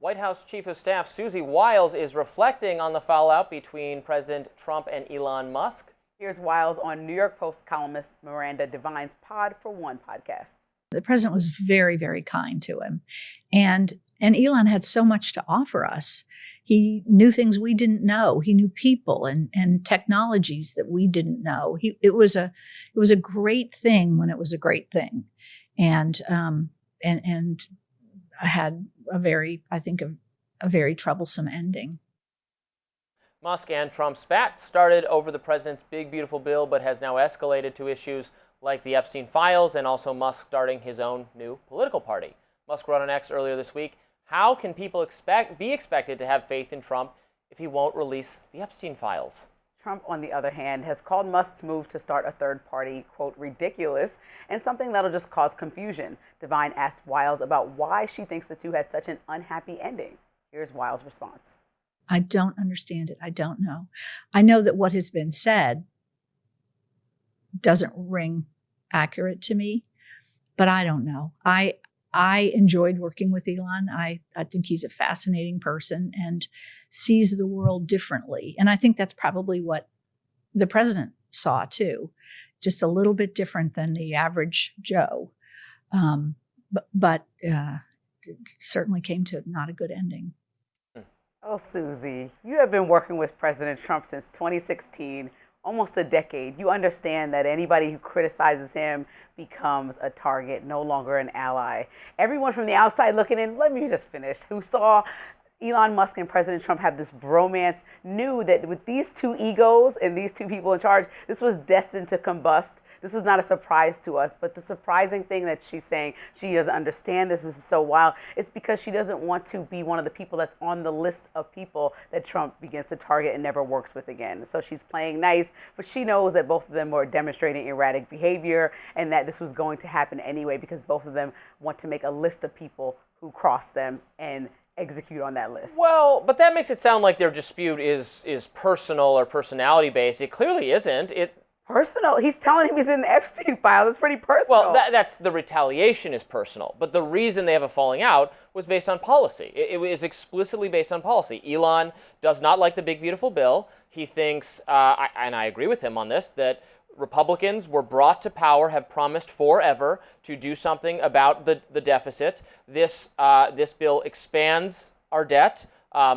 White House Chief of Staff Susie Wiles is reflecting on the fallout between President Trump and Elon Musk. Here's Wiles on New York Post columnist Miranda Devine's Pod for One podcast. The president was very, very kind to him. And Elon had so much to offer us. He knew things we didn't know. He knew people and technologies that we didn't know. It was a great thing when it was a great thing. And had a very troublesome ending. Musk and Trump spat started over the president's big, beautiful bill, but has now escalated to issues like the Epstein files and also Musk starting his own new political party. Musk wrote on X earlier this week, how can people be expected to have faith in Trump if he won't release the Epstein files? Trump, on the other hand, has called Musk's move to start a third party, quote, ridiculous and something that'll just cause confusion. Devine asked Wiles about why she thinks the two had such an unhappy ending. Here's Wiles' response. I don't understand it. I don't know. I know that what has been said doesn't ring accurate to me, but I don't know. I enjoyed working with Elon. I think he's a fascinating person and sees the world differently. And I think that's probably what the president saw too, just a little bit different than the average Joe. But it certainly came to not a good ending. Oh, Susie, you have been working with President Trump since 2016. Almost a decade. You understand that anybody who criticizes him becomes a target, no longer an ally. Everyone from the outside looking in, let me just finish, who saw Elon Musk and President Trump have this bromance, knew that with these two egos and these two people in charge, this was destined to combust. This was not a surprise to us, but the surprising thing that she's saying she doesn't understand this is so wild. It's because she doesn't want to be one of the people that's on the list of people that Trump begins to target and never works with again. So she's playing nice, but she knows that both of them are demonstrating erratic behavior and that this was going to happen anyway because both of them want to make a list of people who cross them and execute on that list. Well, but that makes it sound like their dispute is personal or personality based. It clearly isn't. Personal? He's telling him he's in the Epstein files. It's pretty personal. Well, that's the retaliation is personal. But the reason they have a falling out was based on policy. It is explicitly based on policy. Elon does not like the big, beautiful bill. He thinks, and I agree with him on this, that Republicans were brought to power, have promised forever to do something about the deficit. This bill expands our debt,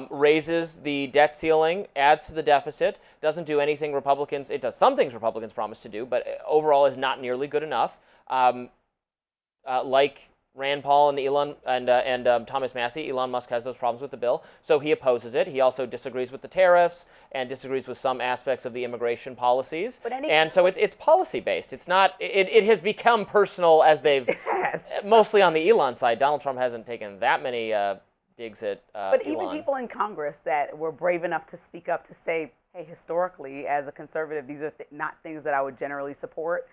raises the debt ceiling, adds to the deficit, doesn't do anything Republicans, it does some things Republicans promised to do, but overall is not nearly good enough. Like Rand Paul and Elon and Thomas Massey, Elon Musk has those problems with the bill, so he opposes it. He also disagrees with the tariffs and disagrees with some aspects of the immigration policies. And so it's policy based. It's not. It has become personal as they've mostly on the Elon side. Donald Trump hasn't taken that many digs at But Elon. even people in Congress that were brave enough to speak up to say, hey, historically, as a conservative, these are not things that I would generally support,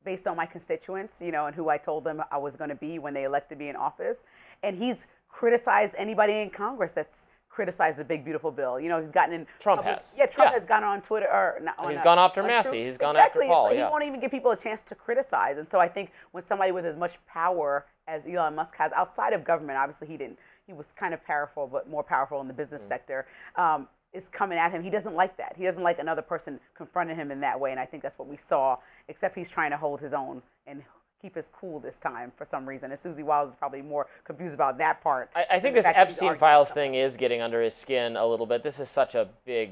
based on my constituents, and who I told them I was going to be when they elected me in office. And he's criticized anybody in Congress that's criticized the big, beautiful bill. He's gotten in Trump public, has. Yeah, Trump has gone on Twitter. He's gone after Massey. He's gone after Paul. He won't even give people a chance to criticize. And so I think when somebody with as much power as Elon Musk has outside of government, obviously he was kind of powerful, but more powerful in the business sector, is coming at him. He doesn't like that. He doesn't like another person confronting him in that way, and I think that's what we saw, except he's trying to hold his own and keep his cool this time for some reason. And Susie Wiles is probably more confused about that part. I think this Epstein files thing is getting under his skin a little bit. This is such a big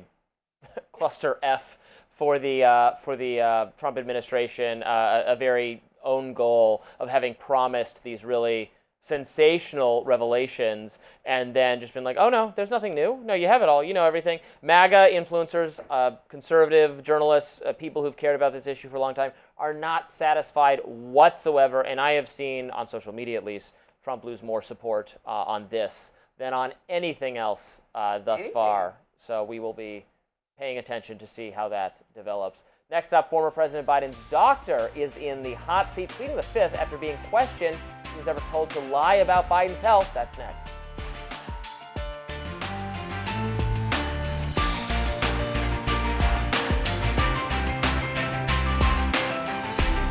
cluster F for the Trump administration, a very own goal of having promised these really sensational revelations and then just been like, oh no, there's nothing new. No, you have it all. You know everything. MAGA influencers, conservative journalists, people who've cared about this issue for a long time are not satisfied whatsoever. And I have seen, on social media at least, Trump lose more support on this than on anything else thus far. So we will be paying attention to see how that develops. Next up, former President Biden's doctor is in the hot seat, pleading the fifth after being questioned. He was ever told to lie about Biden's health. That's next.